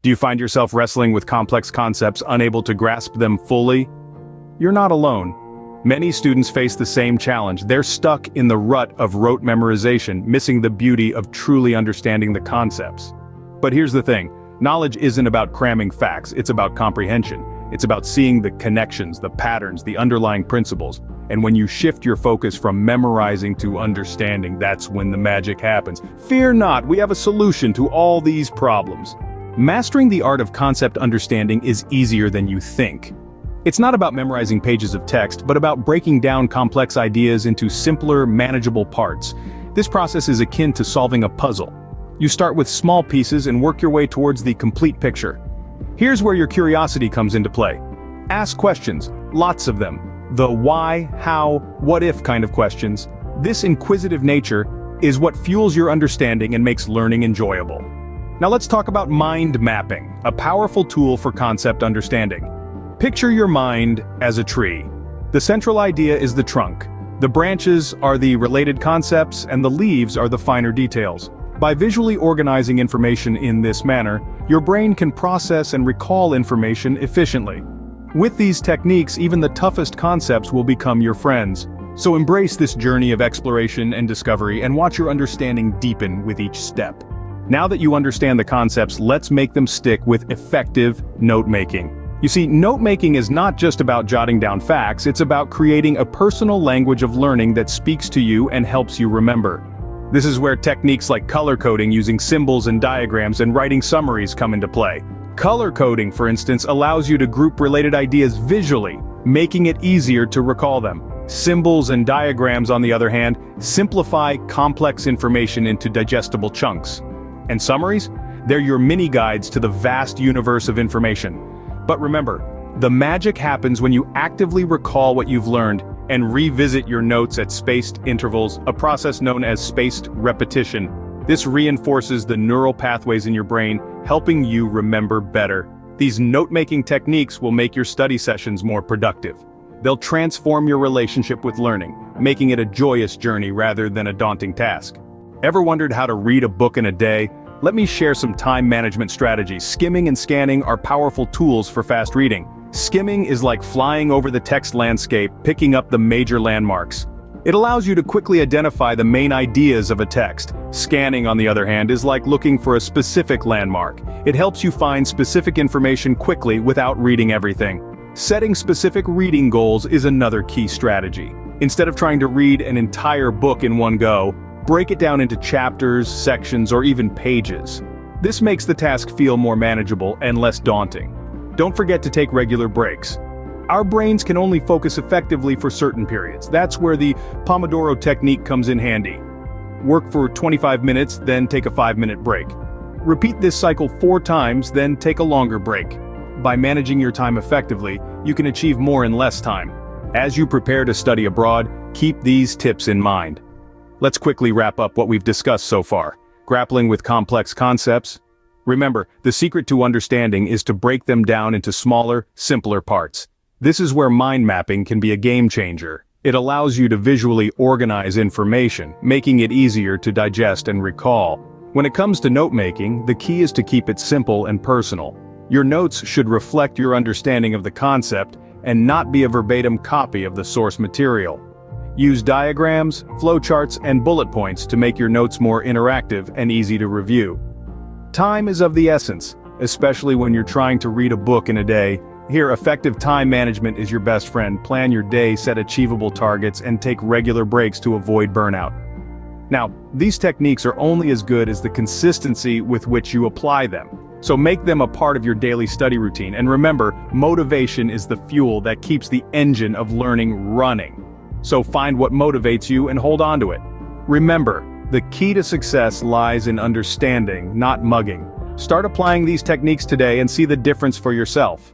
Do you find yourself wrestling with complex concepts, unable to grasp them fully? You're not alone. Many students face the same challenge. They're stuck in the rut of rote memorization, missing the beauty of truly understanding the concepts. But here's the thing, knowledge isn't about cramming facts, it's about comprehension. It's about seeing the connections, the patterns, the underlying principles. And when you shift your focus from memorizing to understanding, that's when the magic happens. Fear not, we have a solution to all these problems. Mastering the art of concept understanding is easier than you think. It's not about memorizing pages of text, but about breaking down complex ideas into simpler, manageable parts. This process is akin to solving a puzzle. You start with small pieces and work your way towards the complete picture. Here's where your curiosity comes into play. Ask questions, lots of them. The why, how, what if kind of questions. This inquisitive nature is what fuels your understanding and makes learning enjoyable. Now let's talk about mind mapping, a powerful tool for concept understanding. Picture your mind as a tree. The central idea is the trunk. The branches are the related concepts and the leaves are the finer details. By visually organizing information in this manner, your brain can process and recall information efficiently. With these techniques, even the toughest concepts will become your friends. So embrace this journey of exploration and discovery and watch your understanding deepen with each step. Now that you understand the concepts, let's make them stick with effective note-making. You see, note-making is not just about jotting down facts, it's about creating a personal language of learning that speaks to you and helps you remember. This is where techniques like color coding using symbols and diagrams and writing summaries come into play. Color coding, for instance, allows you to group related ideas visually, making it easier to recall them. Symbols and diagrams, on the other hand, simplify complex information into digestible chunks. And summaries? They're your mini-guides to the vast universe of information. But remember, the magic happens when you actively recall what you've learned and revisit your notes at spaced intervals, a process known as spaced repetition. This reinforces the neural pathways in your brain, helping you remember better. These note-making techniques will make your study sessions more productive. They'll transform your relationship with learning, making it a joyous journey rather than a daunting task. Ever wondered how to read a book in a day? Let me share some time management strategies. Skimming and scanning are powerful tools for fast reading. Skimming is like flying over the text landscape, picking up the major landmarks. It allows you to quickly identify the main ideas of a text. Scanning, on the other hand, is like looking for a specific landmark. It helps you find specific information quickly without reading everything. Setting specific reading goals is another key strategy. Instead of trying to read an entire book in one go, break it down into chapters, sections, or even pages. This makes the task feel more manageable and less daunting. Don't forget to take regular breaks. Our brains can only focus effectively for certain periods. That's where the Pomodoro technique comes in handy. Work for 25 minutes, then take a 5-minute break. Repeat this cycle 4 times, then take a longer break. By managing your time effectively, you can achieve more in less time. As you prepare to study abroad, keep these tips in mind. Let's quickly wrap up what we've discussed so far. Grappling with complex concepts. Remember, the secret to understanding is to break them down into smaller, simpler parts. This is where mind mapping can be a game changer. It allows you to visually organize information, making it easier to digest and recall. When it comes to note-making, the key is to keep it simple and personal. Your notes should reflect your understanding of the concept and not be a verbatim copy of the source material. Use diagrams, flowcharts, and bullet points to make your notes more interactive and easy to review. Time is of the essence, especially when you're trying to read a book in a day. Here, effective time management is your best friend. Plan your day, set achievable targets, and take regular breaks to avoid burnout. Now, these techniques are only as good as the consistency with which you apply them. So make them a part of your daily study routine. And remember, motivation is the fuel that keeps the engine of learning running. So find what motivates you and hold on to it. Remember, the key to success lies in understanding, not mugging. Start applying these techniques today and see the difference for yourself.